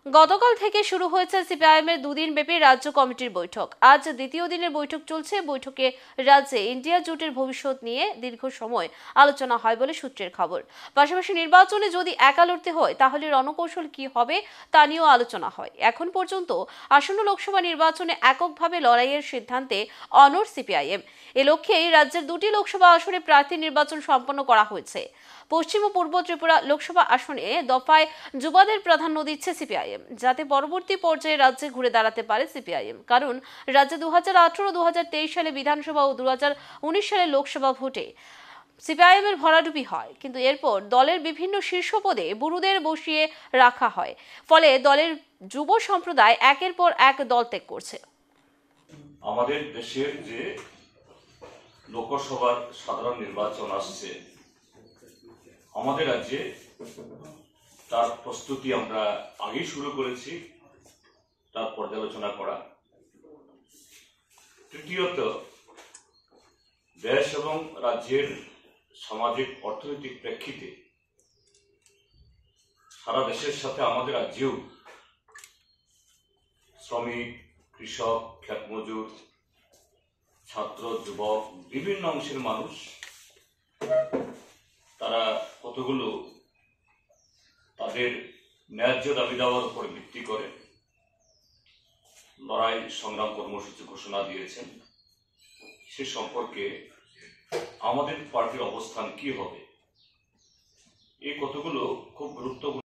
গতকাল থেকে শুরু হয়েছে সিপিআইএমের দুদিন ব্যাপী রাজ্য কমিটির বৈঠক। আজ দ্বিতীয় দিনের বৈঠক চলছে। বৈঠকে রাজ্যে ইন্ডিয়া জোটের ভবিষ্যৎ নিয়ে দীর্ঘ সময় আলোচনা হয় বলে সূত্রের খবর। পাশাপাশি নির্বাচনে যদি একা লড়তে হয় তাহলে রণকৌশল কি হবে তা নিয়েও আলোচনা হয়। এখন পর্যন্ত আসন্ন লোকসভা নির্বাচনে এককভাবে লড়াইয়ের সিদ্ধান্তে অনড় সিপিআইএম। এ লক্ষ্যেই রাজ্যের দুটি লোকসভা আসনে প্রার্থী নির্বাচন সম্পন্ন করা হয়েছে। পশ্চিম ও পূর্ব ত্রিপুরা লোকসভা আসনে দফায় যুবাদের প্রাধান্য দিচ্ছে সিপিআইএম, যাতে পরবর্তী পর্যায়ে রাজ্যে ঘুরে দাঁড়াতে পারে সিপিআইএম। কারণ রাজ্যে 2018-2023 সালে বিধানসভা ও 2019 সালে লোকসভা ভোটে সিপিআইএম এর ভরাডুবি হয়, কিন্তু এরপর দলের বিভিন্ন শীর্ষ পদে বুড়োদের বসিয়ে রাখা হয়। ফলে দলের যুব সম্প্রদায় একের পর এক দল ত্যাগ করছে। আমাদের দেশের যে লোকসভার সাধারণ নির্বাচন আসছে, আমাদের রাজ্যে তার প্রস্তুতি আমরা আগেই শুরু করেছি, তার পর্যালোচনা করা। তৃতীয়ত, দেশ এবং রাজ্যের সামাজিক অর্থনৈতিক প্রেক্ষিতে সারা দেশের সাথে আমাদের রাজ্যেও শ্রমিক, কৃষক, ক্ষেতমজুর, ছাত্র, যুবক, বিভিন্ন অংশের মানুষ তারা কতগুলো তাদের ন্যায্য দাবি দাওয়ার উপর ভিত্তি করে লড়াই সংগ্রাম কর্মসূচি ঘোষণা দিয়েছেন। সে সম্পর্কে আমাদের পার্টির অবস্থান কি হবে, এই কতগুলো খুব গুরুত্বপূর্ণ